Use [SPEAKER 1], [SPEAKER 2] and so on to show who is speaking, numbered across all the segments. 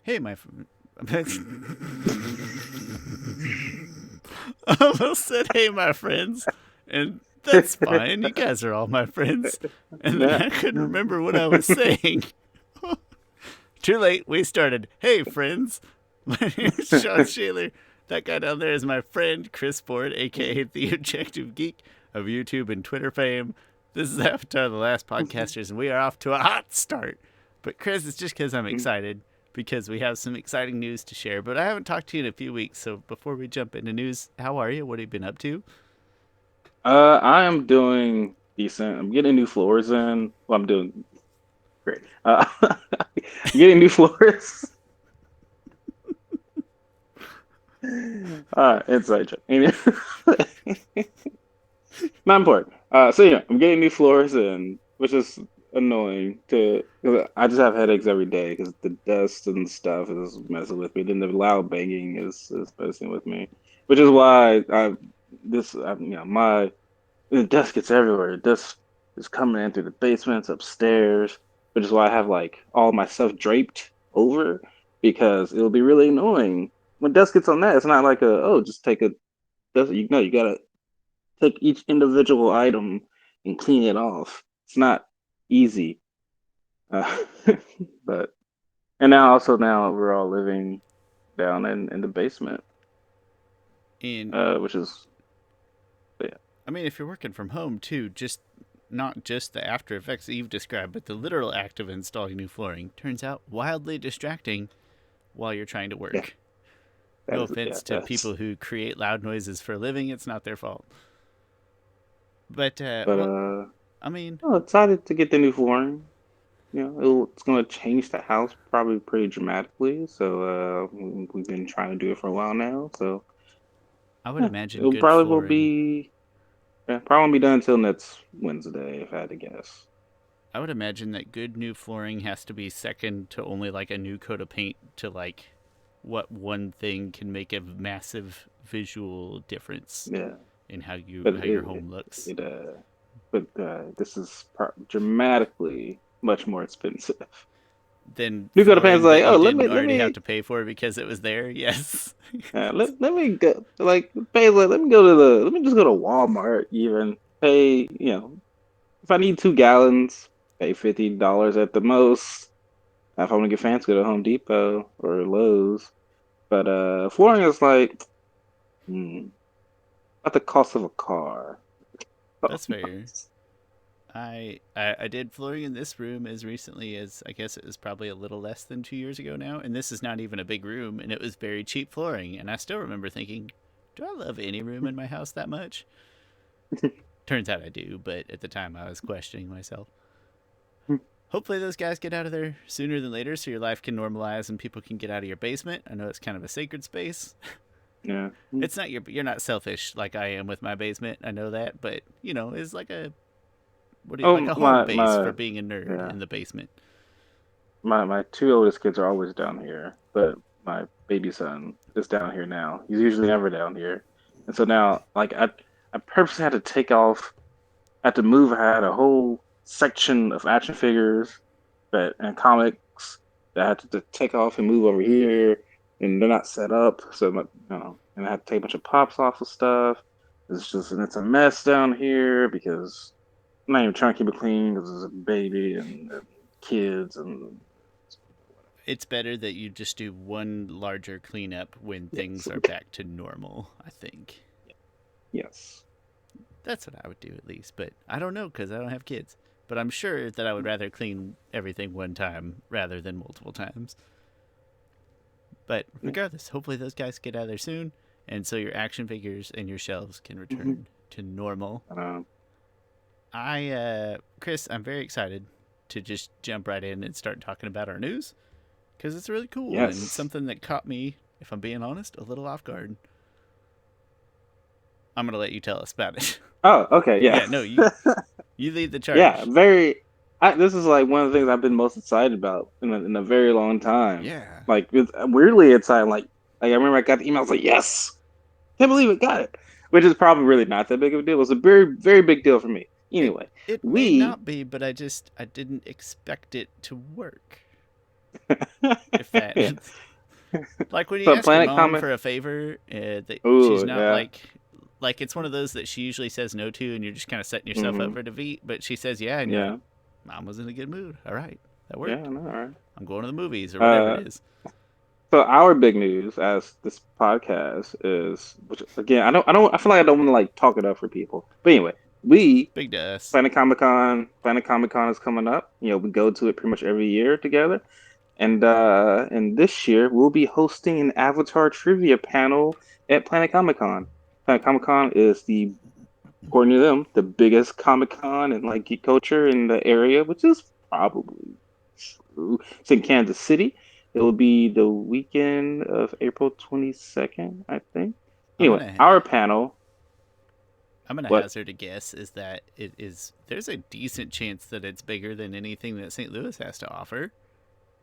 [SPEAKER 1] Hey, my friend. I almost said, hey, my friends. And that's fine. You guys are all my friends. And then
[SPEAKER 2] Yeah.
[SPEAKER 1] I couldn't remember what I was saying. Too late. We started. Hey, friends. My name is Shawn Shaler. That guy down there is my friend, Chris Ford, aka the Objective Geek of YouTube and Twitter fame. This is Avatar The Last Podcasters, and we are off to a hot start. But, Chris, it's just because I'm excited, because we have some exciting news to share. But I haven't talked to you in a few weeks, so before we jump into news, how are you? What have you been up to?
[SPEAKER 2] I am doing decent. I'm getting new floors in. Well, I'm doing great. I'm getting new floors. Inside joke. Not important. So yeah, I'm getting new floors in, which is annoying to. 'Cause I just have headaches every day because the dust and stuff is messing with me. Then the loud banging is messing with me, which is why my the dust gets everywhere. Dust is coming in through the basements, upstairs, which is why I have like all my stuff draped over because it'll be really annoying when dust gets on that. It's not like just take a dust. You gotta take each individual item and clean it off. It's not easy. Uh, but and now we're all living down in the basement,
[SPEAKER 1] And,
[SPEAKER 2] which is yeah.
[SPEAKER 1] I mean, if you're working from home, too, just not just the after effects that you've described, but the literal act of installing new flooring turns out wildly distracting while you're trying to
[SPEAKER 2] Yeah,
[SPEAKER 1] work. No offense to
[SPEAKER 2] that's
[SPEAKER 1] people who create loud noises for a living, it's not their fault. But,
[SPEAKER 2] but
[SPEAKER 1] I mean,
[SPEAKER 2] oh, excited to get the new flooring. It's going to change the house probably pretty dramatically. So we've been trying to do it for a while now. So
[SPEAKER 1] I would
[SPEAKER 2] yeah,
[SPEAKER 1] imagine
[SPEAKER 2] it'll
[SPEAKER 1] good
[SPEAKER 2] probably will
[SPEAKER 1] flooring.
[SPEAKER 2] be probably won't be done until next Wednesday, if I had to guess.
[SPEAKER 1] I would imagine that good new flooring has to be second to only like a new coat of paint to like what one thing can make a massive visual difference
[SPEAKER 2] Yeah,
[SPEAKER 1] in
[SPEAKER 2] but
[SPEAKER 1] how your home looks.
[SPEAKER 2] this is dramatically much more expensive.
[SPEAKER 1] Than
[SPEAKER 2] New coat of paint's
[SPEAKER 1] flooring
[SPEAKER 2] like,
[SPEAKER 1] that you
[SPEAKER 2] oh,
[SPEAKER 1] didn't
[SPEAKER 2] let
[SPEAKER 1] already have
[SPEAKER 2] me
[SPEAKER 1] to pay for because it was there. Yes.
[SPEAKER 2] let me go like pay let me go to let me just go to Walmart even pay if I need 2 gallons, pay $50 at the most. If I want to get fancy, go to Home Depot or Lowe's. But flooring is like hmm, about the cost of a car.
[SPEAKER 1] That's fair. I did flooring in this room as recently as I guess it was probably a little less than 2 years ago now, and this is not even a big room, and it was very cheap flooring, and I still remember thinking, do I love any room in my house that much? Turns out I do, but at the time I was questioning myself. Hopefully those guys get out of there sooner than later, so your life can normalize and people can get out of your basement. I know it's kind of a sacred space.
[SPEAKER 2] Yeah.
[SPEAKER 1] It's not you're not selfish like I am with my basement. I know that, but it's like a like
[SPEAKER 2] Oh
[SPEAKER 1] a home base for
[SPEAKER 2] my
[SPEAKER 1] being a nerd
[SPEAKER 2] yeah.
[SPEAKER 1] in the basement.
[SPEAKER 2] My two oldest kids are always down here, but my baby son is down here now. He's usually never down here. And so now like I purposely had to take off had to move. I had a whole section of action figures and comics that I had to take off and move over here, and they're not set up. So, and I had to take a bunch of pops off of stuff. It's a mess down here because I'm not even trying to keep it clean because there's a baby and kids and
[SPEAKER 1] It's better that you just do one larger cleanup when
[SPEAKER 2] yes,
[SPEAKER 1] things are back to normal, I think.
[SPEAKER 2] yes.
[SPEAKER 1] That's what I would do at least, but I don't know because I don't have kids. But I'm sure that I would rather clean everything one time rather than multiple times. But regardless, hopefully those guys get out of there soon, and so your action figures and your shelves can
[SPEAKER 2] Mm-hmm.
[SPEAKER 1] return to normal.
[SPEAKER 2] Um,
[SPEAKER 1] Chris, I'm very excited to just jump right in and start talking about our news because it's really cool and
[SPEAKER 2] yes.
[SPEAKER 1] something that caught me, if I'm being honest, a little off guard. I'm gonna let you tell us about it.
[SPEAKER 2] Oh, okay, yeah.
[SPEAKER 1] Yeah, no, you lead the
[SPEAKER 2] Yeah,
[SPEAKER 1] charge.
[SPEAKER 2] very. This is like one of the things I've been most excited about in a very long time.
[SPEAKER 1] Yeah,
[SPEAKER 2] Like weirdly excited. Like I remember I got the email. I was like, yes, can't believe it, got it. Which is probably really not that big of a deal. It was a very very big deal for me.
[SPEAKER 1] it
[SPEAKER 2] Anyway,
[SPEAKER 1] it may
[SPEAKER 2] we
[SPEAKER 1] not be, but I didn't expect it to work. If that,
[SPEAKER 2] Yeah.
[SPEAKER 1] like when you
[SPEAKER 2] So
[SPEAKER 1] ask your
[SPEAKER 2] Planet
[SPEAKER 1] mom
[SPEAKER 2] Comic.
[SPEAKER 1] for a favor, that she's
[SPEAKER 2] Ooh,
[SPEAKER 1] not
[SPEAKER 2] yeah.
[SPEAKER 1] like it's one of those that she usually says no to, and you're just kind of setting yourself up
[SPEAKER 2] Hmm.
[SPEAKER 1] for defeat. But she says yeah, and you're like,
[SPEAKER 2] Yeah.
[SPEAKER 1] Mom was in a good mood. All right, that
[SPEAKER 2] Yeah.
[SPEAKER 1] worked.
[SPEAKER 2] No, all right.
[SPEAKER 1] I'm going to the movies or whatever it
[SPEAKER 2] Uh,
[SPEAKER 1] is.
[SPEAKER 2] so our big news as this podcast is, which again, I feel like I don't want to like talk it up for people. But anyway, we
[SPEAKER 1] Big to us.
[SPEAKER 2] Planet Comic Con is coming up. We go to it pretty much every year together. And this year we'll be hosting an Avatar trivia panel at Planet Comic Con. Planet Comic Con is according to them, the biggest Comic Con and like geek culture in the area, which is probably true. It's in Kansas City. It will be the weekend of April 22nd, I think.
[SPEAKER 1] I'm
[SPEAKER 2] Anyway,
[SPEAKER 1] gonna
[SPEAKER 2] our panel,
[SPEAKER 1] I'm gonna
[SPEAKER 2] what?
[SPEAKER 1] hazard a guess is that it is. There's a decent chance that it's bigger than anything that St. Louis has to offer.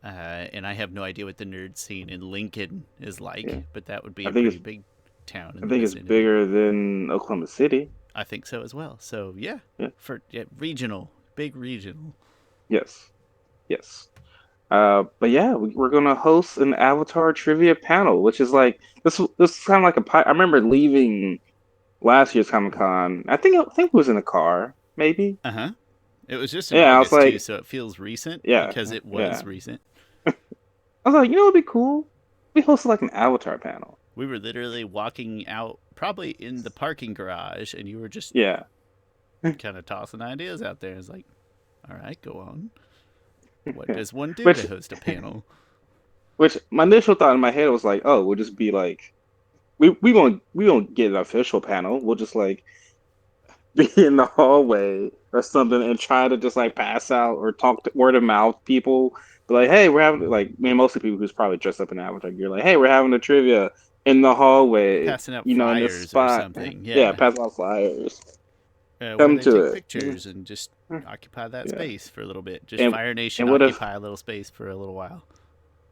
[SPEAKER 1] And I have no idea what the nerd scene in Lincoln is
[SPEAKER 2] Yeah,
[SPEAKER 1] like, but that would be
[SPEAKER 2] I
[SPEAKER 1] a
[SPEAKER 2] think
[SPEAKER 1] pretty
[SPEAKER 2] it's
[SPEAKER 1] big town in
[SPEAKER 2] I
[SPEAKER 1] the
[SPEAKER 2] think it's
[SPEAKER 1] vicinity.
[SPEAKER 2] bigger than Oklahoma City.
[SPEAKER 1] I think so as well. So yeah,
[SPEAKER 2] Yeah.
[SPEAKER 1] for regional, big regional.
[SPEAKER 2] Yes. Yes. But yeah, we're gonna host an Avatar trivia panel, which is like this. This is kind of like I remember leaving last year's Comic Con. I think it was in a car, maybe.
[SPEAKER 1] Uh huh. It was just in
[SPEAKER 2] Yeah, I was
[SPEAKER 1] August too,
[SPEAKER 2] like,
[SPEAKER 1] so it feels recent
[SPEAKER 2] yeah,
[SPEAKER 1] because it
[SPEAKER 2] yeah.
[SPEAKER 1] was recent.
[SPEAKER 2] I was like, it'd be cool. We hosted like an Avatar panel.
[SPEAKER 1] We were literally walking out, probably in the parking garage, and you were just
[SPEAKER 2] Yeah.
[SPEAKER 1] kind of tossing ideas out there. It's like, all right, go on. What does one do to
[SPEAKER 2] Which,
[SPEAKER 1] host a panel?
[SPEAKER 2] which my initial thought in my head was like, oh, we'll just be like, we won't get an official panel. We'll just like be in the hallway or something and try to just like pass out or talk to word of mouth people. But like, hey, we're having like, I mean, mostly people who's probably dressed up in Avatar gear. Like, hey, we're having a trivia in the hallway,
[SPEAKER 1] Passing out
[SPEAKER 2] in this
[SPEAKER 1] flyers or
[SPEAKER 2] spot.
[SPEAKER 1] something.
[SPEAKER 2] Yeah,
[SPEAKER 1] Yeah.
[SPEAKER 2] pass out flyers.
[SPEAKER 1] Where
[SPEAKER 2] Come
[SPEAKER 1] they
[SPEAKER 2] to
[SPEAKER 1] take
[SPEAKER 2] it.
[SPEAKER 1] pictures and just occupy that
[SPEAKER 2] Yeah.
[SPEAKER 1] space for a little bit. Just
[SPEAKER 2] And
[SPEAKER 1] Fire Nation
[SPEAKER 2] and would have
[SPEAKER 1] occupy a little space for a little while.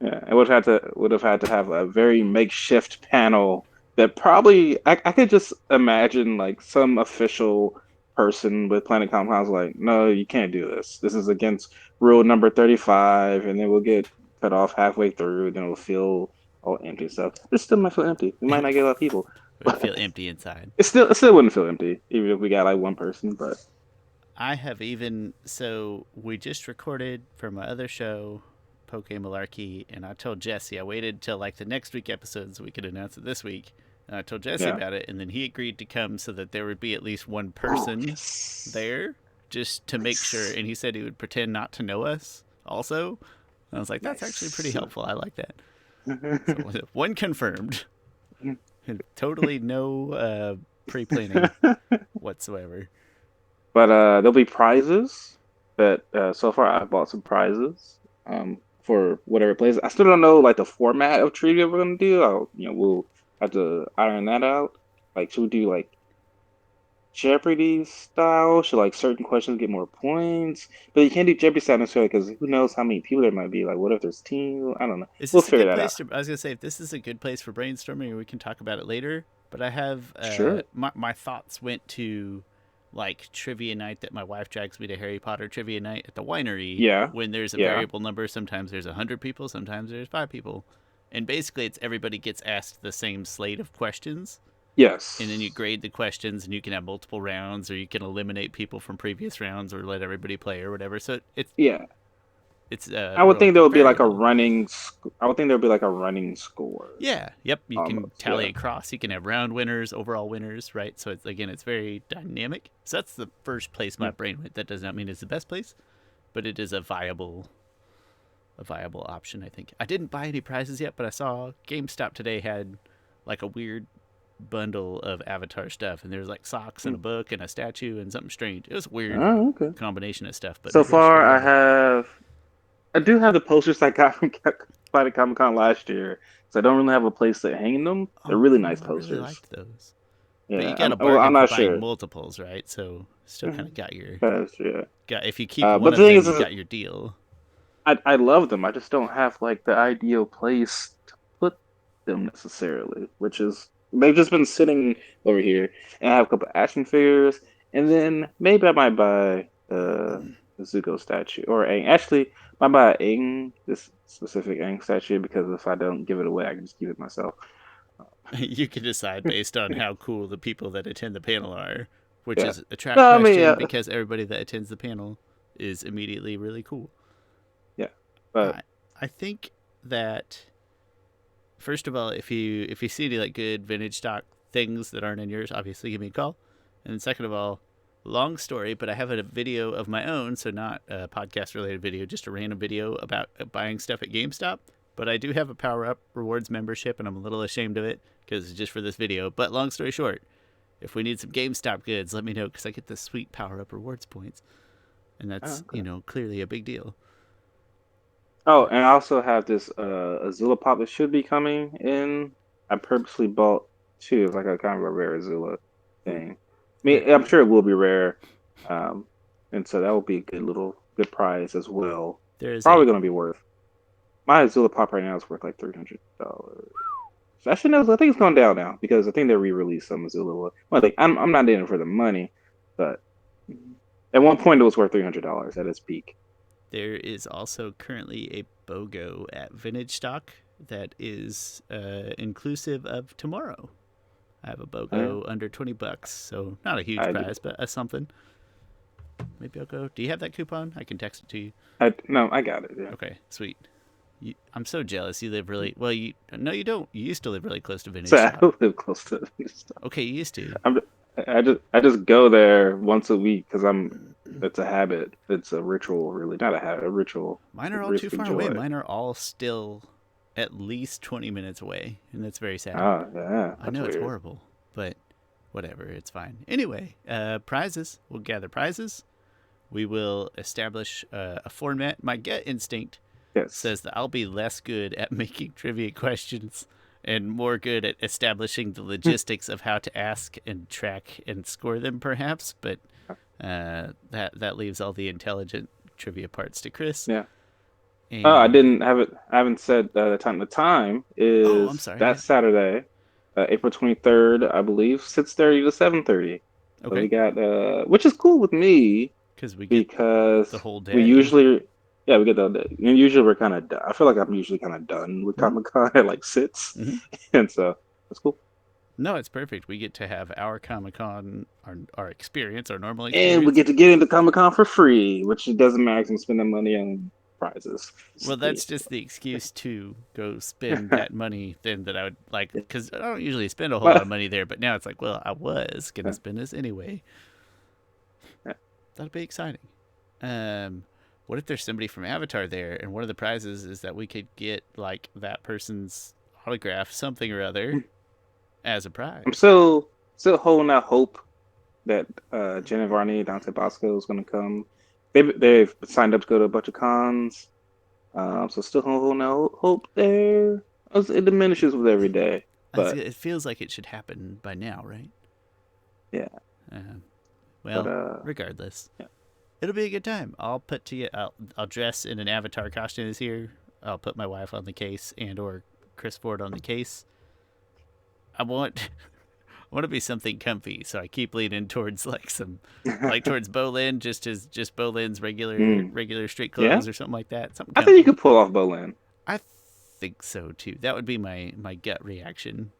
[SPEAKER 2] yeah, I would have had to have a very makeshift panel that probably I could just imagine like some official person with Planet Compounds like, no, you can't do this. This is against rule number 35, and then we'll get cut off halfway through, then it'll feel all empty stuff. It still might feel empty. We might not get a lot of people,
[SPEAKER 1] It would feel
[SPEAKER 2] but
[SPEAKER 1] empty inside.
[SPEAKER 2] it still wouldn't feel empty, even if we got like one person. But
[SPEAKER 1] I have even so we just recorded for my other show, Poke Malarkey, and I told Jesse I waited till like the next week episode so we could announce it this week. And I told Jesse
[SPEAKER 2] yeah.
[SPEAKER 1] about it, and then he agreed to come so that there would be at least one
[SPEAKER 2] Oh,
[SPEAKER 1] person
[SPEAKER 2] yes.
[SPEAKER 1] there just to make sure.
[SPEAKER 2] Nice.
[SPEAKER 1] And he said he would pretend not to know us also. And I was like, that's actually pretty
[SPEAKER 2] Nice.
[SPEAKER 1] helpful. I like that. So one confirmed, and totally no pre planning whatsoever.
[SPEAKER 2] But there'll be prizes that so far I've bought some prizes for whatever plays. I still don't know like the format of trivia we're gonna do. We'll have to iron that out. Like, should we do like Jeopardy style? Should like certain questions get more points? But you can't do Jeopardy style necessarily because who knows how many people there might be. Like, what if there's teams? I don't know.
[SPEAKER 1] Is
[SPEAKER 2] We'll
[SPEAKER 1] this a
[SPEAKER 2] figure
[SPEAKER 1] good
[SPEAKER 2] that out.
[SPEAKER 1] place to? I was gonna say if this is a good place for brainstorming, we can talk about it later. But I have
[SPEAKER 2] Sure.
[SPEAKER 1] my thoughts went to like trivia night that my wife drags me to Harry Potter trivia night at the winery
[SPEAKER 2] Yeah.
[SPEAKER 1] when there's a
[SPEAKER 2] Yeah.
[SPEAKER 1] variable number. Sometimes there's 100 people, sometimes there's 5 people, and basically it's everybody gets asked the same slate of questions, and then you
[SPEAKER 2] Yes.
[SPEAKER 1] grade the questions, and you can have multiple rounds, or you can eliminate people from previous rounds, or let everybody play, or whatever. So
[SPEAKER 2] Yeah.
[SPEAKER 1] it's
[SPEAKER 2] I would
[SPEAKER 1] real
[SPEAKER 2] think there would be like a
[SPEAKER 1] variable.
[SPEAKER 2] running. I would think there would be like a running score
[SPEAKER 1] Yeah. Yep. You can
[SPEAKER 2] almost.
[SPEAKER 1] tally
[SPEAKER 2] Yeah.
[SPEAKER 1] across. You can have round winners, overall winners, right? So it's again, it's very dynamic. So that's the first place my
[SPEAKER 2] Yeah.
[SPEAKER 1] brain went. That does not mean it's the best place, but it is a viable option. I think I didn't buy any prizes yet, but I saw GameStop today had like a weird bundle of Avatar stuff, and there's like socks and a
[SPEAKER 2] Mm.
[SPEAKER 1] book and a statue and something strange. It was a weird
[SPEAKER 2] Oh, okay.
[SPEAKER 1] combination of stuff, but
[SPEAKER 2] So
[SPEAKER 1] maybe I should go
[SPEAKER 2] far,
[SPEAKER 1] grab it.
[SPEAKER 2] I do have the posters I got from Planet Comic Con last year. So I don't really have a place to hang them. They're really nice
[SPEAKER 1] Oh, I really
[SPEAKER 2] posters.
[SPEAKER 1] liked those. But you
[SPEAKER 2] Yeah.
[SPEAKER 1] got a
[SPEAKER 2] Well, I'm
[SPEAKER 1] bargain for
[SPEAKER 2] not
[SPEAKER 1] buying
[SPEAKER 2] sure.
[SPEAKER 1] multiples, right? So still kind of got your
[SPEAKER 2] That's yeah.
[SPEAKER 1] got if you keep
[SPEAKER 2] But
[SPEAKER 1] one
[SPEAKER 2] the
[SPEAKER 1] of
[SPEAKER 2] thing
[SPEAKER 1] them,
[SPEAKER 2] is,
[SPEAKER 1] you got your deal.
[SPEAKER 2] I love them. I just don't have like the ideal place to put them necessarily, which is they've just been sitting over here. And I have a couple action figures, and then maybe I might buy Zuko statue or Aang. Actually, I buy Aang, this specific Aang statue, because if I don't give it away, I can just keep it myself.
[SPEAKER 1] You can decide based on how cool the people that attend the panel are, which
[SPEAKER 2] Yeah.
[SPEAKER 1] is a trap
[SPEAKER 2] No, I mean,
[SPEAKER 1] question
[SPEAKER 2] yeah,
[SPEAKER 1] because everybody that attends the panel is immediately really cool.
[SPEAKER 2] yeah. But
[SPEAKER 1] I I think that first of all, if you see any like good vintage stock things that aren't in yours, obviously give me a call. And then second of all, long story, but I have a video of my own, so not a podcast related video, just a random video about buying stuff at GameStop. But I do have a Power Up Rewards membership, and I'm a little ashamed of it because it's just for this video. But long story short, if we need some GameStop goods, let me know because I get the sweet Power Up Rewards points, and that's
[SPEAKER 2] okay.
[SPEAKER 1] clearly a big deal.
[SPEAKER 2] Oh, and I also have this Azula pop that should be coming in. I purposely bought two. It's like a kind of a rare Azula thing. I
[SPEAKER 1] There,
[SPEAKER 2] mean, I'm sure it will be rare. Um, and so that will be a good prize as well.
[SPEAKER 1] there is
[SPEAKER 2] Probably
[SPEAKER 1] a
[SPEAKER 2] gonna be worth my Azula pop right now is worth like $300. Actually, no, I think it's gone down now because I think they re-released some Azula. Well, I think I'm not in it for the money, but at one point it was worth $300 at its peak.
[SPEAKER 1] There is also currently a BOGO at Vintage Stock that is inclusive of tomorrow. I have a
[SPEAKER 2] Yeah.
[SPEAKER 1] BOGO under $20, so not a huge
[SPEAKER 2] I,
[SPEAKER 1] prize, but a something. Maybe I'll go. Do you have that coupon? I can text it to you.
[SPEAKER 2] no, I got it. Yeah.
[SPEAKER 1] Okay, sweet. I'm so jealous. You live really well. You no, you don't. You used to live really close to
[SPEAKER 2] So
[SPEAKER 1] Vintage
[SPEAKER 2] I
[SPEAKER 1] Stock.
[SPEAKER 2] live close to this stuff.
[SPEAKER 1] Okay, you used to.
[SPEAKER 2] I'm, I just go there once a week because it's a habit. It's a ritual, really, not a habit, a ritual.
[SPEAKER 1] Mine are all too
[SPEAKER 2] Risk
[SPEAKER 1] far
[SPEAKER 2] and
[SPEAKER 1] away.
[SPEAKER 2] joy.
[SPEAKER 1] Mine are all still at least 20 minutes away, and that's very sad.
[SPEAKER 2] Ah, yeah,
[SPEAKER 1] I
[SPEAKER 2] that's
[SPEAKER 1] know it's
[SPEAKER 2] weird.
[SPEAKER 1] horrible, but whatever, it's fine. Anyway, prizes. We'll gather prizes. We will establish a format. My gut instinct
[SPEAKER 2] Yes.
[SPEAKER 1] says that I'll be less good at making trivia questions and more good at establishing the logistics of how to ask and track and score them, perhaps. But that leaves all the intelligent trivia parts to Chris.
[SPEAKER 2] Yeah. Oh, I
[SPEAKER 1] And
[SPEAKER 2] didn't have it. I haven't said the time. The time
[SPEAKER 1] oh, I'm
[SPEAKER 2] is
[SPEAKER 1] sorry.
[SPEAKER 2] that
[SPEAKER 1] Yeah.
[SPEAKER 2] Saturday, April 23rd, I believe, 6:30 to 7:30. So we
[SPEAKER 1] Okay.
[SPEAKER 2] got which is cool with me
[SPEAKER 1] Because we get the
[SPEAKER 2] because
[SPEAKER 1] whole
[SPEAKER 2] we
[SPEAKER 1] day.
[SPEAKER 2] usually, yeah, we get and usually we're kind of done. I feel like I'm usually kind of done with
[SPEAKER 1] Mm-hmm.
[SPEAKER 2] Comic-Con at like 6,
[SPEAKER 1] Mm-hmm.
[SPEAKER 2] and so that's cool.
[SPEAKER 1] No, it's perfect. We get to have our Comic Con, our experience, our normal
[SPEAKER 2] And we
[SPEAKER 1] experience.
[SPEAKER 2] get to get into Comic-Con for free, which it doesn't matter 'cause I'm spending money on prizes.
[SPEAKER 1] Well, that's just the excuse to go spend that money then that I would like, because I don't usually spend a whole lot of
[SPEAKER 2] But
[SPEAKER 1] money there, but now it's like, well, I was going to spend this anyway. That'll be exciting. What if there's somebody from Avatar there, and one of the prizes is that we could get like that person's autograph, something or other, as a
[SPEAKER 2] I'm
[SPEAKER 1] prize?
[SPEAKER 2] still holding out hope that Jenna Varney, Dante Bosco is going to come. They've signed up to go to a bunch of cons, so still holding out hope there. It diminishes with every day, but
[SPEAKER 1] It feels like it should happen by now, right?
[SPEAKER 2] yeah,
[SPEAKER 1] Um,
[SPEAKER 2] but
[SPEAKER 1] well, regardless,
[SPEAKER 2] yeah.
[SPEAKER 1] it'll be a good time. I'll dress in an Avatar costume this year. I'll put my wife on the case and or Chris Ford on the case. I want I want to be something comfy, so I keep leaning towards towards Bolin, just Bolin's
[SPEAKER 2] Mm,
[SPEAKER 1] regular street
[SPEAKER 2] yeah,
[SPEAKER 1] clothes or something like that. Something
[SPEAKER 2] I think you
[SPEAKER 1] comfy.
[SPEAKER 2] could pull off Bolin.
[SPEAKER 1] I think so too. That would be my gut reaction.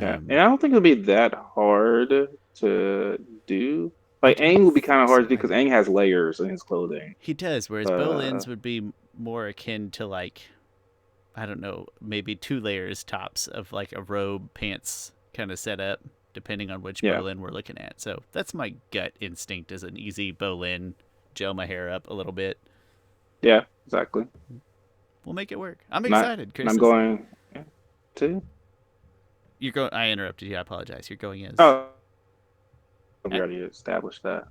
[SPEAKER 2] Yeah, and
[SPEAKER 1] Um,
[SPEAKER 2] I don't think it'll be that hard to do.
[SPEAKER 1] I
[SPEAKER 2] Like
[SPEAKER 1] don't
[SPEAKER 2] Aang will be kind
[SPEAKER 1] think
[SPEAKER 2] of hard
[SPEAKER 1] so
[SPEAKER 2] to do because
[SPEAKER 1] either.
[SPEAKER 2] Aang has layers in his clothing.
[SPEAKER 1] He does, whereas
[SPEAKER 2] But
[SPEAKER 1] Bolin's would be more akin to like I don't know, maybe two layers tops of like a robe pants kind of setup, depending on which
[SPEAKER 2] yeah,
[SPEAKER 1] Bolin we're looking at. So that's my gut instinct as an easy Bolin. Gel my hair up a little bit.
[SPEAKER 2] yeah, exactly.
[SPEAKER 1] We'll make it work. I'm
[SPEAKER 2] Not,
[SPEAKER 1] excited,
[SPEAKER 2] and
[SPEAKER 1] Chris.
[SPEAKER 2] I'm going to.
[SPEAKER 1] You're going. I interrupted you. I apologize. You're going as.
[SPEAKER 2] Oh, we
[SPEAKER 1] Uh,
[SPEAKER 2] already established that.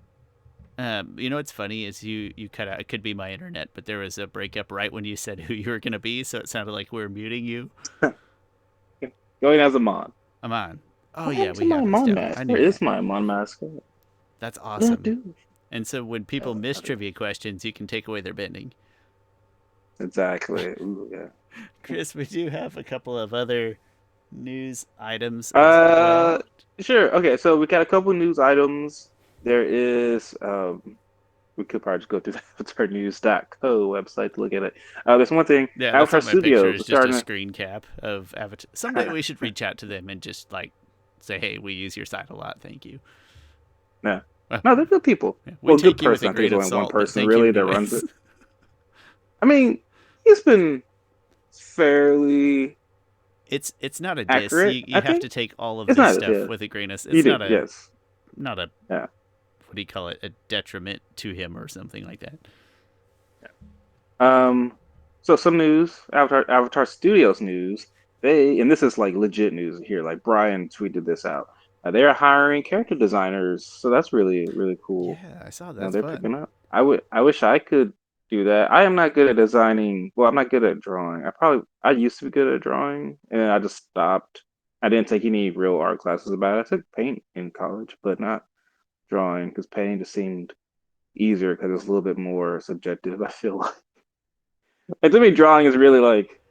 [SPEAKER 1] you know what's funny is you cut out. It could be my internet, but there was a breakup right when you said who you were gonna be, so it sounded like we were muting you.
[SPEAKER 2] Going as a Mon.
[SPEAKER 1] I'm on. Oh
[SPEAKER 2] What
[SPEAKER 1] yeah,
[SPEAKER 2] happened to
[SPEAKER 1] we
[SPEAKER 2] my
[SPEAKER 1] have this
[SPEAKER 2] Mon
[SPEAKER 1] down. I
[SPEAKER 2] mask? Where
[SPEAKER 1] knew
[SPEAKER 2] is
[SPEAKER 1] that.
[SPEAKER 2] my Mon mask?
[SPEAKER 1] That's
[SPEAKER 2] What did I
[SPEAKER 1] awesome.
[SPEAKER 2] do?
[SPEAKER 1] And so when people miss
[SPEAKER 2] I do.
[SPEAKER 1] trivia questions, you can take away their bending.
[SPEAKER 2] Exactly. Ooh, yeah.
[SPEAKER 1] Chris, we do have a couple of other news items as
[SPEAKER 2] Uh,
[SPEAKER 1] well.
[SPEAKER 2] sure. Okay, so we got a couple news items. There is we could probably just go to the avatarnews.co website to look at it. There's one thing.
[SPEAKER 1] Yeah, that's
[SPEAKER 2] Avatar
[SPEAKER 1] not my picture.
[SPEAKER 2] Studios
[SPEAKER 1] It's
[SPEAKER 2] is
[SPEAKER 1] just a
[SPEAKER 2] starting
[SPEAKER 1] screen cap of Avatar. Someday we should reach out to them and just like say, "Hey, we use your site a lot. Thank you."
[SPEAKER 2] no,
[SPEAKER 1] Well,
[SPEAKER 2] no, they're good people.
[SPEAKER 1] yeah, we
[SPEAKER 2] Well, good
[SPEAKER 1] take you with
[SPEAKER 2] person.
[SPEAKER 1] a
[SPEAKER 2] I think
[SPEAKER 1] grain
[SPEAKER 2] there's
[SPEAKER 1] of
[SPEAKER 2] only one
[SPEAKER 1] salt, but
[SPEAKER 2] person
[SPEAKER 1] thank you
[SPEAKER 2] really that runs
[SPEAKER 1] anyways.
[SPEAKER 2] it. I mean, he's been fairly
[SPEAKER 1] It's not a diss.
[SPEAKER 2] accurate.
[SPEAKER 1] You
[SPEAKER 2] I
[SPEAKER 1] have
[SPEAKER 2] think
[SPEAKER 1] to take all of
[SPEAKER 2] it's
[SPEAKER 1] this
[SPEAKER 2] not.
[SPEAKER 1] stuff
[SPEAKER 2] Yeah,
[SPEAKER 1] with a grain of.
[SPEAKER 2] you
[SPEAKER 1] It's
[SPEAKER 2] do. Yes.
[SPEAKER 1] not a
[SPEAKER 2] Yeah.
[SPEAKER 1] what do you call it? A detriment to him or something like that.
[SPEAKER 2] Um. So some news. Avatar Studios news. They and this is like legit news here. Like Bryan tweeted this out. They are hiring character designers, so that's really cool.
[SPEAKER 1] Yeah, I saw.
[SPEAKER 2] You know,
[SPEAKER 1] That's
[SPEAKER 2] they're
[SPEAKER 1] fun.
[SPEAKER 2] picking up. I wish I could do that. I am not good at designing. Well, I'm not good at drawing. I used to be good at drawing, and I just stopped. I didn't take any real art classes about it. I took paint in college, but not drawing because painting just seemed easier because it's a little bit more subjective. I feel like to me, drawing is really like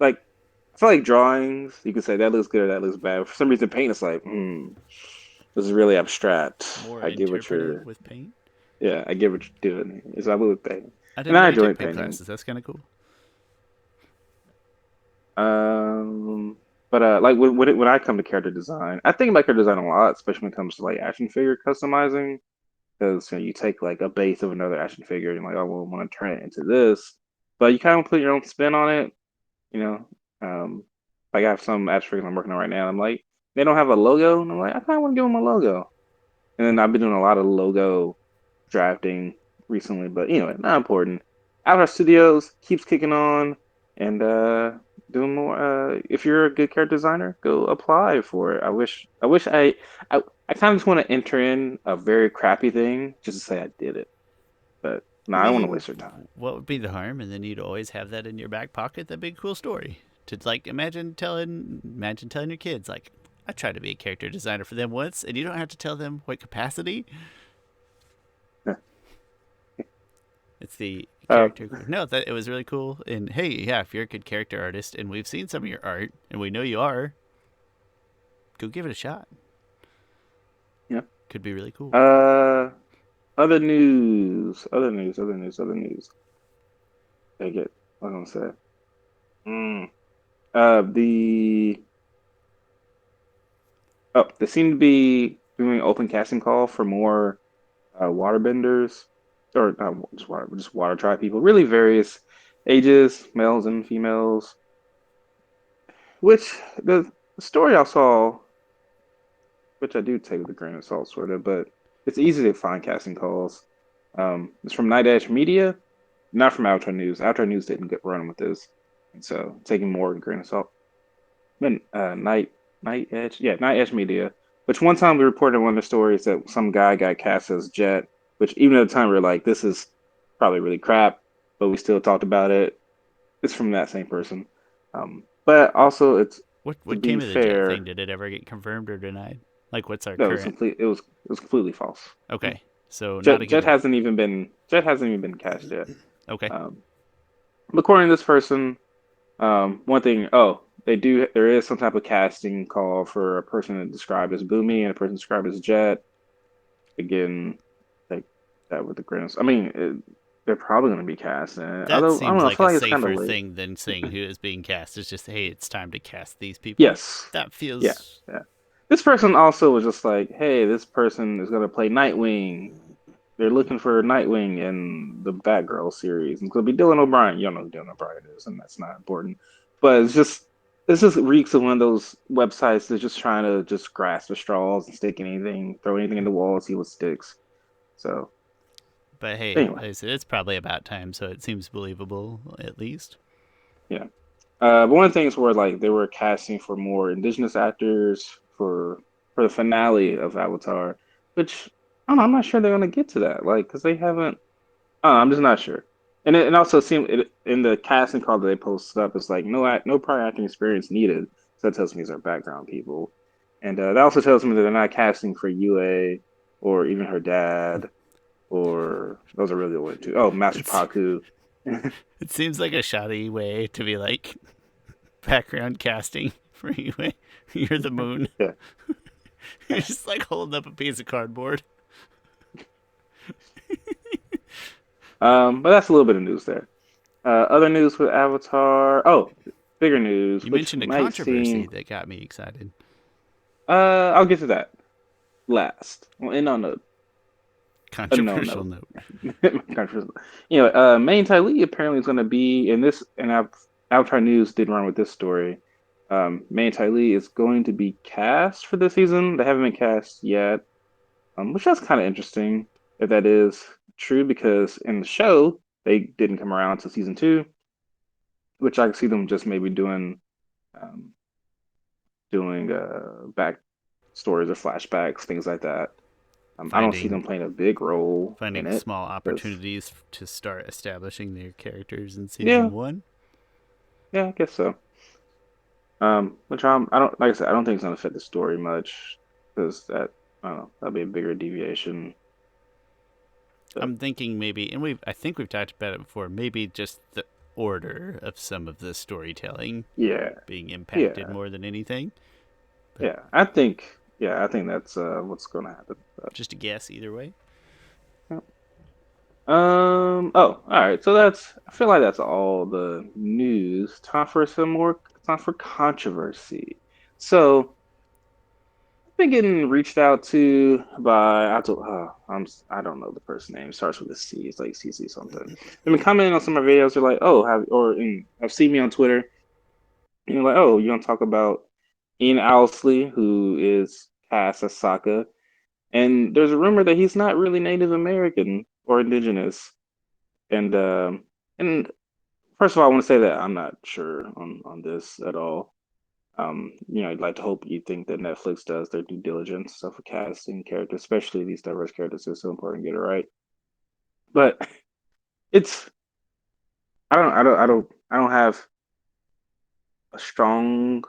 [SPEAKER 2] I feel like drawings. You can say that looks good or that looks bad. For some reason, paint is like, this is really abstract.
[SPEAKER 1] More
[SPEAKER 2] I get what
[SPEAKER 1] interpretive
[SPEAKER 2] you're
[SPEAKER 1] with paint.
[SPEAKER 2] Yeah, I get what you're doing. Is I with painting,
[SPEAKER 1] I
[SPEAKER 2] and
[SPEAKER 1] didn't know
[SPEAKER 2] I
[SPEAKER 1] you
[SPEAKER 2] enjoy
[SPEAKER 1] took paint
[SPEAKER 2] painting.
[SPEAKER 1] classes. That's kind of cool.
[SPEAKER 2] Um, but like when I come to character design, I think about character design a lot, especially when it comes to like action figure customizing. Because you take like a base of another action figure and like, oh, well, I want to turn it into this, but you kind of put your own spin on it. You know, um, like I have some action figures I'm working on right now. I'm like, they don't have a logo, and I'm like, I kind of want to give them a logo. And then I've been doing a lot of logo drafting recently, but anyway, not important. Outer Studios keeps kicking on and doing more. If you're a good character designer, go apply for it. I kind of just want to enter in a very crappy thing just to say I did it, but no,
[SPEAKER 1] I
[SPEAKER 2] I don't want to
[SPEAKER 1] mean,
[SPEAKER 2] waste your time.
[SPEAKER 1] what would be the harm? And then you'd always have that in your back pocket. That'd be a cool story. To like imagine telling your kids like, I tried to be a character designer for them once, and you don't have to tell them what capacity. It's the
[SPEAKER 2] Uh,
[SPEAKER 1] character. No, that it was really cool. And hey, yeah, if you're a good character artist, and we've seen some of your art, and we know you are, go give it a shot.
[SPEAKER 2] yeah.
[SPEAKER 1] Could be really cool.
[SPEAKER 2] Uh, other news. Take it. What am I gonna say? Mm. The Oh, they seem to be doing open casting call for more waterbenders, or not just water tribe people, really various ages, males and females. Which the story I saw, which I do take with a grain of salt, sort of, but it's easy to find casting calls. It's from Night Edge Media, not from Avatar News. Avatar News didn't get run with this, and so taking more with a grain of salt. But Night Edge, yeah, Night Edge Media. Which one time we reported one of the stories that some guy got cast as Jet, which even at the time we were like, this is probably really crap, but we still talked about it. It's from that same person. But also, it's to
[SPEAKER 1] What
[SPEAKER 2] be
[SPEAKER 1] came of the Jet thing?
[SPEAKER 2] fair,
[SPEAKER 1] Did it ever get confirmed or denied? Like, what's our
[SPEAKER 2] that was
[SPEAKER 1] current?
[SPEAKER 2] complete. It was completely false.
[SPEAKER 1] Okay, so not a
[SPEAKER 2] Jet
[SPEAKER 1] good
[SPEAKER 2] Jet
[SPEAKER 1] one.
[SPEAKER 2] hasn't even been cast yet.
[SPEAKER 1] Okay,
[SPEAKER 2] Um, according to this person, one thing, they do. There is some type of casting call for a person described as Boomy and a person described as Jet. Again, like that with the grimace. I mean, they're probably going to be cast.
[SPEAKER 1] that
[SPEAKER 2] Although I don't
[SPEAKER 1] seems
[SPEAKER 2] know, I
[SPEAKER 1] like
[SPEAKER 2] feel
[SPEAKER 1] a
[SPEAKER 2] like it's kind of
[SPEAKER 1] safer
[SPEAKER 2] late.
[SPEAKER 1] thing than saying who is being cast. It's just, hey, it's time to cast these people.
[SPEAKER 2] Yes,
[SPEAKER 1] That
[SPEAKER 2] yeah,
[SPEAKER 1] feels.
[SPEAKER 2] yeah. This person also was just like, hey, this person is going to play Nightwing. They're looking for Nightwing in the Batgirl series. It's going to be Dylan O'Brien. You don't know who Dylan O'Brien is, and that's not important. But it's just reeks of one of those websites that's just trying to just grasp the straws and stick anything, throw anything in the wall, see what sticks. So
[SPEAKER 1] But hey,
[SPEAKER 2] anyway,
[SPEAKER 1] like I said, it's probably about time, so it seems believable at least.
[SPEAKER 2] yeah. But one of the things where like they were casting for more indigenous actors for the finale of Avatar, which I don't know, I'm not sure they're gonna get to that, like because they haven't. I'm just not sure. And it also seemed in the casting call that they posted up, it's like no prior acting experience needed. So that tells me these are background people, and that also tells me that they're not casting for UA or even her dad, or those are really the only two. Oh, Master
[SPEAKER 1] It's
[SPEAKER 2] Paku.
[SPEAKER 1] it seems like a shoddy way to be like background casting for you. You're the moon.
[SPEAKER 2] Yeah.
[SPEAKER 1] You're just like holding up a piece of cardboard.
[SPEAKER 2] But that's a little bit of news there. Other news with Avatar. Oh, bigger news,
[SPEAKER 1] You
[SPEAKER 2] which
[SPEAKER 1] mentioned a
[SPEAKER 2] might
[SPEAKER 1] controversy
[SPEAKER 2] seem.
[SPEAKER 1] that got me excited.
[SPEAKER 2] I'll get to that last. Well, and on the unknown
[SPEAKER 1] Controversial
[SPEAKER 2] note.
[SPEAKER 1] note.
[SPEAKER 2] Controversial. Main Tai Lee apparently is going to be in this, and Avatar News did run with this story. Main Tai Lee is going to be cast for this season. They haven't been cast yet, which that's kind of interesting if that is true because in the show they didn't come around until season two, which I can see them just maybe um, doing back stories or flashbacks, things like that. I don't see
[SPEAKER 1] Finding
[SPEAKER 2] them playing a big role in
[SPEAKER 1] finding
[SPEAKER 2] it
[SPEAKER 1] small
[SPEAKER 2] because
[SPEAKER 1] opportunities to start establishing their characters in
[SPEAKER 2] yeah,
[SPEAKER 1] season one.
[SPEAKER 2] yeah, I guess so. Which I don't like I said, I don't think it's gonna fit the story much because that I don't know that'd be a bigger deviation. But
[SPEAKER 1] I'm thinking maybe, and I think we've talked about it before. Maybe just the order of some of the storytelling
[SPEAKER 2] yeah,
[SPEAKER 1] being impacted
[SPEAKER 2] yeah,
[SPEAKER 1] more than anything. But
[SPEAKER 2] I think that's what's gonna happen. But,
[SPEAKER 1] just a guess either way.
[SPEAKER 2] yeah. Oh, all right. So I feel like that's all the news. Time for controversy. So I've been getting reached out to by I don't know the person name. It starts with a C. It's like CC something. They've been commenting on some of my videos. They're like, oh, have seen me on Twitter. And you're like, oh, you want to talk about Ian Owsley, who is cast as Sokka, and there's a rumor that he's not really Native American or indigenous. And and first of all, I want to say that I'm not sure on this at all. I'd like to hope you think that Netflix does their due diligence stuff for casting characters, especially these diverse characters. It's so important to get it right. But it's I don't have a strong.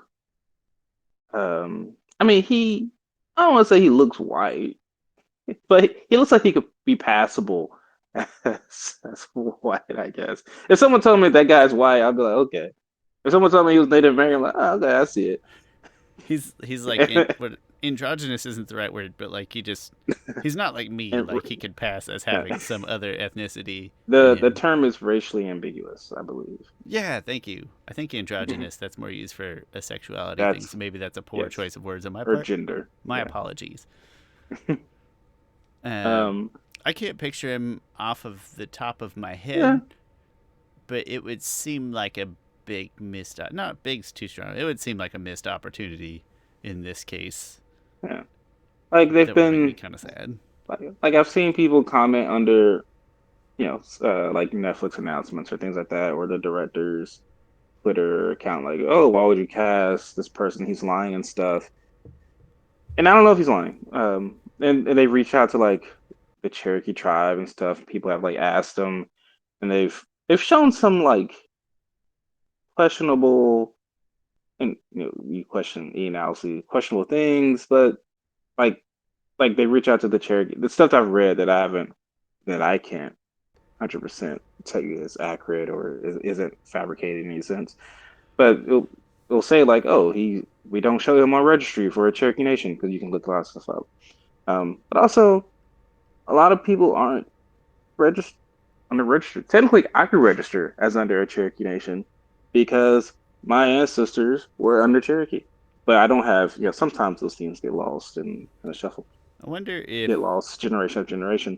[SPEAKER 2] I mean, I don't want to say he looks white, but he looks like he could be passable as white, I guess. If someone told me that guy's white, I'd be like, okay. If someone told me he was Native American, I'm like, oh, okay, I see
[SPEAKER 1] He's like
[SPEAKER 2] it.
[SPEAKER 1] what androgynous isn't the right word, but like he's not like me.
[SPEAKER 2] And
[SPEAKER 1] Like he could pass as having some other ethnicity in
[SPEAKER 2] the
[SPEAKER 1] him.
[SPEAKER 2] term is racially ambiguous, I believe.
[SPEAKER 1] Yeah, thank you. I think androgynous, that's more used for a sexuality thing,
[SPEAKER 2] That's
[SPEAKER 1] so maybe that's a poor
[SPEAKER 2] yes,
[SPEAKER 1] choice of words on my
[SPEAKER 2] or
[SPEAKER 1] part.
[SPEAKER 2] gender.
[SPEAKER 1] My
[SPEAKER 2] Yeah.
[SPEAKER 1] apologies. Uh,
[SPEAKER 2] Um.
[SPEAKER 1] I can't picture him off of the top of my
[SPEAKER 2] Yeah.
[SPEAKER 1] head, but it would seem like a big missed. Not big's too strong. It would seem like a missed opportunity in this case
[SPEAKER 2] Yeah. Like they've
[SPEAKER 1] that would make me
[SPEAKER 2] been
[SPEAKER 1] kind of sad.
[SPEAKER 2] like I've seen people comment under like Netflix announcements or things like that, or the director's Twitter account, like, oh, why would you cast this person? He's lying and stuff. And I don't know if he's lying. And they reach out to like the Cherokee tribe and stuff. People have like asked them, and they've shown some like questionable, and you question Ian Owsley, questionable things, but like they reach out to the Cherokee. The stuff I've read that I can't 100% tell you is accurate or isn't fabricated in any sense. But it'll say like, oh, we don't show him on registry for a Cherokee Nation because you can look a lot of stuff up. But also a lot of people aren't registered on the register. Technically, I could register as under a Cherokee Nation because my ancestors were under Cherokee. But I don't have, sometimes those things get lost in the shuffle,
[SPEAKER 1] I wonder if
[SPEAKER 2] get lost generation after generation.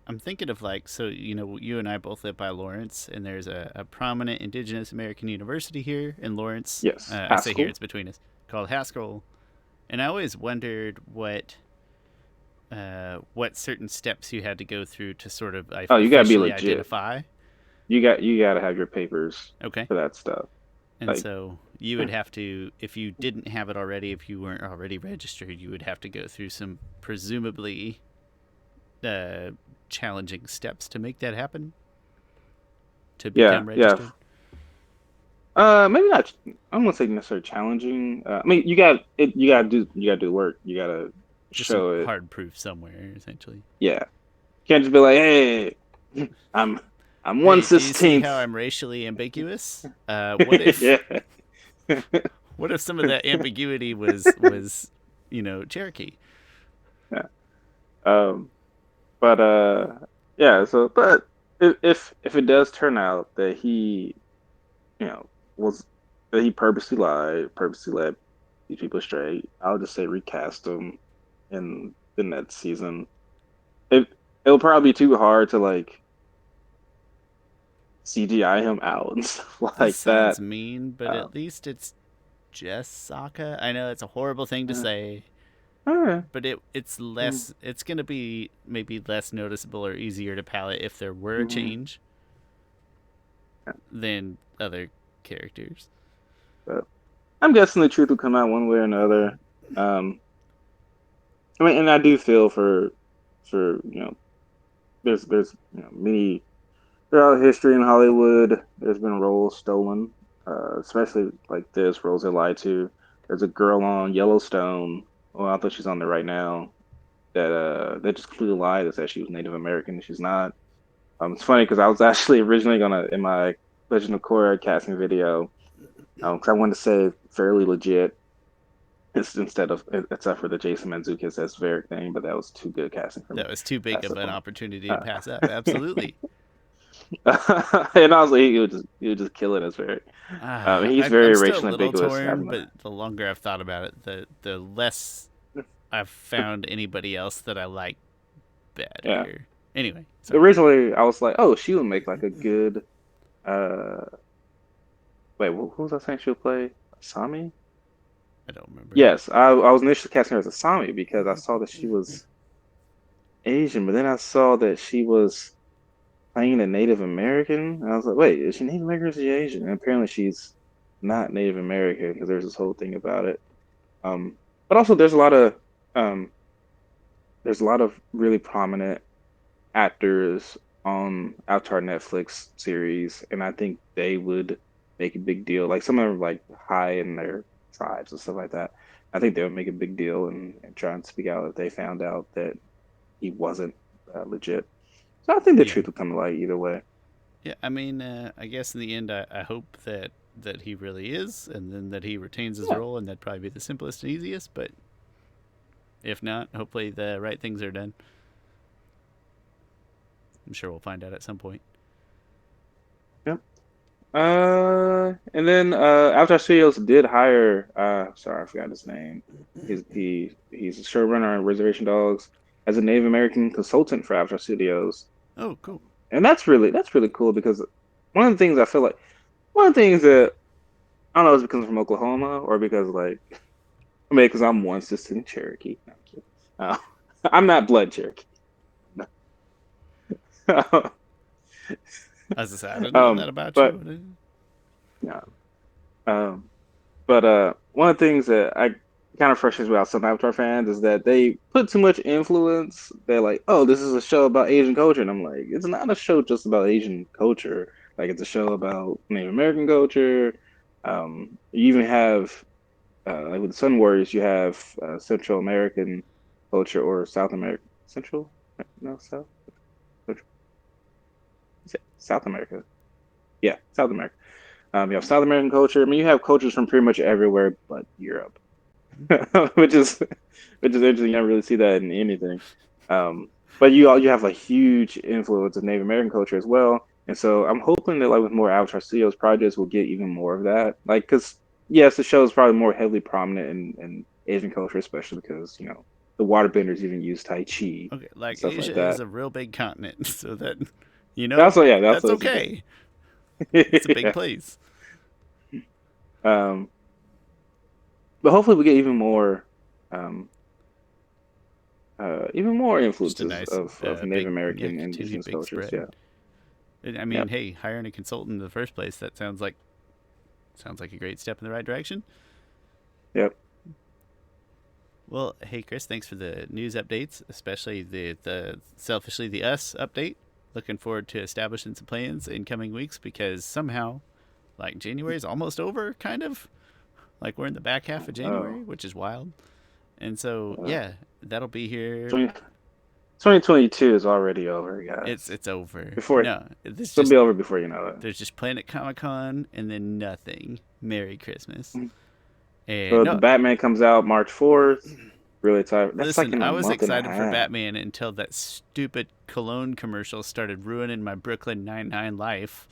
[SPEAKER 1] I'm thinking of like, so you and I both live by Lawrence, and there's a prominent Indigenous American university here in Lawrence.
[SPEAKER 2] Yes,
[SPEAKER 1] I say here,
[SPEAKER 2] Haskell.
[SPEAKER 1] it's between us, called Haskell, and I always wondered what certain steps you had to go through to sort of
[SPEAKER 2] Oh, you gotta be
[SPEAKER 1] officially
[SPEAKER 2] legit.
[SPEAKER 1] identify.
[SPEAKER 2] You gotta have your papers
[SPEAKER 1] Okay,
[SPEAKER 2] for that stuff.
[SPEAKER 1] and
[SPEAKER 2] Like,
[SPEAKER 1] so you would have to, if you didn't have it already, if you weren't already registered, you would have to go through some presumably uh, challenging steps to make that happen to
[SPEAKER 2] yeah,
[SPEAKER 1] become
[SPEAKER 2] yeah.
[SPEAKER 1] registered.
[SPEAKER 2] Maybe not. I don't want to say necessarily challenging. I mean, you gotta do the work. You gotta
[SPEAKER 1] Just some
[SPEAKER 2] show it.
[SPEAKER 1] hard proof somewhere, essentially.
[SPEAKER 2] Yeah, can't just be like, hey, I'm I'm one
[SPEAKER 1] Hey, do you see how
[SPEAKER 2] 16th.
[SPEAKER 1] I'm racially ambiguous? What if
[SPEAKER 2] Yeah.
[SPEAKER 1] what if some of that ambiguity was Cherokee?
[SPEAKER 2] Yeah. Um, but yeah. So, but if it does turn out that he, you know, was that he purposely lied, purposely led these people straight, I'll just say recast him in the next season. It it'll probably be too hard to like CGI him out and stuff
[SPEAKER 1] This
[SPEAKER 2] like
[SPEAKER 1] sounds
[SPEAKER 2] that.
[SPEAKER 1] mean, but
[SPEAKER 2] Uh,
[SPEAKER 1] at least it's just Sokka. I know it's a horrible thing to
[SPEAKER 2] uh,
[SPEAKER 1] say,
[SPEAKER 2] all right.
[SPEAKER 1] but it's
[SPEAKER 2] Mm,
[SPEAKER 1] less. It's gonna be maybe less noticeable or easier to palate if there were a
[SPEAKER 2] mhm.
[SPEAKER 1] change than other characters.
[SPEAKER 2] But I'm guessing the truth will come out one way or another. Um, I mean, and I do feel for there's many throughout history in Hollywood, there's been roles stolen, especially like this roles they lied to. There's a girl on Yellowstone. Well, I thought she's on there right now. That just completely lied that said she was Native American. She's not. It's funny because I was actually originally gonna in my Legend of Korra casting video, because I wanted to say fairly legit. It's instead of except for the Jason Mantzoukas as Varric thing, but that was too good casting for me.
[SPEAKER 1] That was too big
[SPEAKER 2] Pass
[SPEAKER 1] of
[SPEAKER 2] up
[SPEAKER 1] an
[SPEAKER 2] on
[SPEAKER 1] opportunity to
[SPEAKER 2] it.
[SPEAKER 1] pass up. Absolutely.
[SPEAKER 2] And honestly, he would just kill it as Varric. He's
[SPEAKER 1] I'm
[SPEAKER 2] very
[SPEAKER 1] still a
[SPEAKER 2] racially
[SPEAKER 1] little
[SPEAKER 2] ambiguous
[SPEAKER 1] torn,
[SPEAKER 2] having
[SPEAKER 1] but the longer I've thought about it, the less
[SPEAKER 2] that.
[SPEAKER 1] I've found anybody else that I like
[SPEAKER 2] Yeah.
[SPEAKER 1] better. Anyway, sorry.
[SPEAKER 2] Originally, I was like, oh, she would make like a good. Uh, wait, who was I saying she would play? Asami?
[SPEAKER 1] I don't remember.
[SPEAKER 2] Yes, I was initially casting her as Asami because I saw that she was Asian, but then I saw that she was playing a Native American. And I was like, wait, is she Native American or is she Asian? And apparently she's not Native American because there's this whole thing about it. But also um, there's a lot of really prominent actors on Avatar Netflix series, and I think they would make a big deal. Like some of them are like high in their tribes and stuff like that. I think they would make a big deal and try and speak out if they found out that he wasn't legit. So I think the
[SPEAKER 1] Yeah.
[SPEAKER 2] truth will come to light either way.
[SPEAKER 1] Yeah, I mean, I guess in the end, I hope that he really is, and then that he retains his
[SPEAKER 2] Yeah.
[SPEAKER 1] role, and that'd probably be the simplest and easiest. But if not, hopefully the right things are done. I'm sure we'll find out at some point.
[SPEAKER 2] Yep. And then Avatar Studios did hire sorry, I forgot his name. He's a showrunner on Reservation Dogs as a Native American consultant for Avatar Studios.
[SPEAKER 1] Oh, cool.
[SPEAKER 2] And that's really cool because one of the things I feel like one of the things that I don't know is because I'm from Oklahoma or because like I mean because I'm one sister in Cherokee. No, I'm kidding. I'm not blood Cherokee.
[SPEAKER 1] As I said, I didn't know that
[SPEAKER 2] um,
[SPEAKER 1] about
[SPEAKER 2] but
[SPEAKER 1] you.
[SPEAKER 2] yeah, um, but one of the things that I kind of frustrates me about some Avatar fans is that they put too much influence. They're like, "Oh, this is a show about Asian culture," and I'm like, "It's not a show just about Asian culture. Like, it's a show about Native American culture. You even have like with the Sun Warriors, you have Central American culture or South American Central, no South, Central, is it South America? Yeah, South America. You have South American culture. I mean, you have cultures from pretty much everywhere but Europe. which is which is interesting. You don't really see that in anything. But you have a huge influence of Native American culture as well, and so I'm hoping that like with more Avatar Studios projects, we'll get even more of that. Like, because yes, the show is probably more heavily prominent in Asian culture, especially because the Waterbenders even use Tai Chi
[SPEAKER 1] Okay,
[SPEAKER 2] and
[SPEAKER 1] like
[SPEAKER 2] stuff like
[SPEAKER 1] Asia is
[SPEAKER 2] that.
[SPEAKER 1] a real big continent, so that
[SPEAKER 2] Also, yeah,
[SPEAKER 1] that's
[SPEAKER 2] that's the thing.
[SPEAKER 1] okay. It's a big
[SPEAKER 2] Yeah.
[SPEAKER 1] place.
[SPEAKER 2] Um, but hopefully we get um, even more
[SPEAKER 1] Just a
[SPEAKER 2] influences
[SPEAKER 1] nice,
[SPEAKER 2] of Native
[SPEAKER 1] big, yeah,
[SPEAKER 2] American and
[SPEAKER 1] continued
[SPEAKER 2] indigenous
[SPEAKER 1] big
[SPEAKER 2] cultures.
[SPEAKER 1] spread.
[SPEAKER 2] Yeah.
[SPEAKER 1] I mean,
[SPEAKER 2] Yep.
[SPEAKER 1] hey, hiring a consultant in the first place, that sounds like a great step in the right direction.
[SPEAKER 2] Yep.
[SPEAKER 1] Well, hey Chris, thanks for the news updates, especially the selfishly the us update. Looking forward to establishing some plans in coming weeks because somehow, like January is almost over, kind of like we're in the back half of
[SPEAKER 2] Oh,
[SPEAKER 1] January, which is wild. And so
[SPEAKER 2] uh,
[SPEAKER 1] yeah, that'll be here.
[SPEAKER 2] 20, 2022 is already over,
[SPEAKER 1] It's
[SPEAKER 2] guys.
[SPEAKER 1] it's over.
[SPEAKER 2] Before
[SPEAKER 1] No, this
[SPEAKER 2] it'll
[SPEAKER 1] just
[SPEAKER 2] be over before you know
[SPEAKER 1] there's just Planet Comic Con and then nothing. Merry Christmas.
[SPEAKER 2] it.
[SPEAKER 1] And
[SPEAKER 2] So the
[SPEAKER 1] no,
[SPEAKER 2] Batman comes out March 4th. really tired. That's like
[SPEAKER 1] Listen,
[SPEAKER 2] in a
[SPEAKER 1] I was
[SPEAKER 2] month and a
[SPEAKER 1] excited for
[SPEAKER 2] half.
[SPEAKER 1] Batman until that stupid cologne commercial started ruining my Brooklyn Nine-Nine life.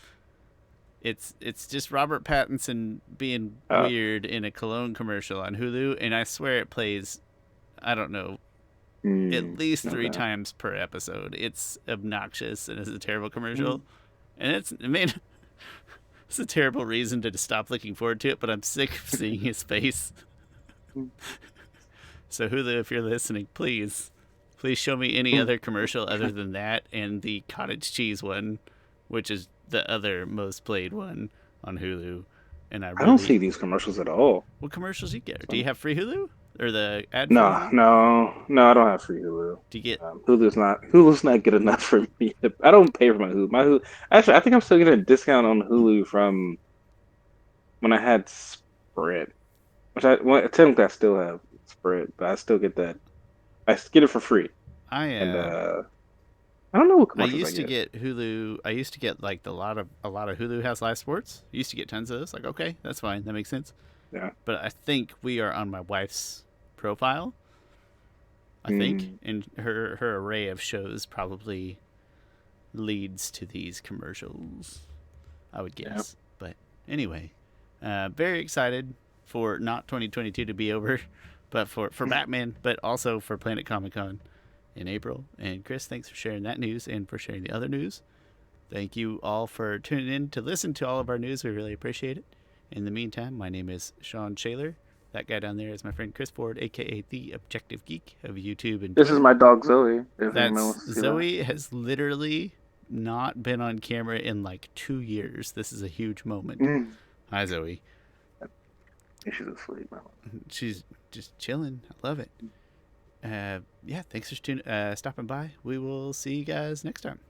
[SPEAKER 1] It's just Robert Pattinson being
[SPEAKER 2] Uh,
[SPEAKER 1] weird in a cologne commercial on Hulu, and I swear it plays, I don't know, at least three
[SPEAKER 2] okay.
[SPEAKER 1] times per episode. It's obnoxious and it's a terrible
[SPEAKER 2] Mm.
[SPEAKER 1] commercial, and I mean, it's a terrible reason to stop looking forward to it. But I'm sick of seeing his face. So Hulu, if you're listening, please show me any other commercial other than that and the cottage cheese one, which is the other most played one on Hulu. And I
[SPEAKER 2] I don't
[SPEAKER 1] really,
[SPEAKER 2] see these commercials at all.
[SPEAKER 1] what commercials do you get? Do you
[SPEAKER 2] So,
[SPEAKER 1] have free Hulu or the ad-free
[SPEAKER 2] no,
[SPEAKER 1] Hulu?
[SPEAKER 2] no, no, I don't have free Hulu.
[SPEAKER 1] Do you get?
[SPEAKER 2] Hulu's not good enough for me. I don't pay for my Hulu. My Hulu actually, I think I'm still getting a discount on Hulu from when I had Sprint, technically I still have Sprint, but I still get that. I get it for free,
[SPEAKER 1] I
[SPEAKER 2] and I don't know what
[SPEAKER 1] I
[SPEAKER 2] commercials I
[SPEAKER 1] used to
[SPEAKER 2] get.
[SPEAKER 1] get Hulu. I used to get like a lot of Hulu has live sports. I used to get tons of those. Like, okay, that's fine. That makes sense.
[SPEAKER 2] Yeah.
[SPEAKER 1] But I think we are on my wife's profile. I think,
[SPEAKER 2] Mm,
[SPEAKER 1] and her array of shows probably leads to these commercials. I would
[SPEAKER 2] yeah.
[SPEAKER 1] guess. But anyway, very excited for not 2022 to be over, but for Batman, but also for Planet Comic Con in April. And Chris, thanks for sharing that news and for sharing the other news. Thank you all for tuning in to listen to all of our news. We really appreciate it. In the meantime, my name is Shawn Shaler. That guy down there is my friend Chris Ford, aka the Objective Geek of YouTube and
[SPEAKER 2] This is
[SPEAKER 1] Twitter.
[SPEAKER 2] my dog Zoe. If anyone
[SPEAKER 1] That's
[SPEAKER 2] wants to see that.
[SPEAKER 1] Zoe has literally not been on camera in like 2 years. This is a huge moment.
[SPEAKER 2] Mm.
[SPEAKER 1] Hi, Zoe.
[SPEAKER 2] She's asleep now.
[SPEAKER 1] She's just chilling. I love it. Yeah, thanks for stopping by. We will see you guys next time.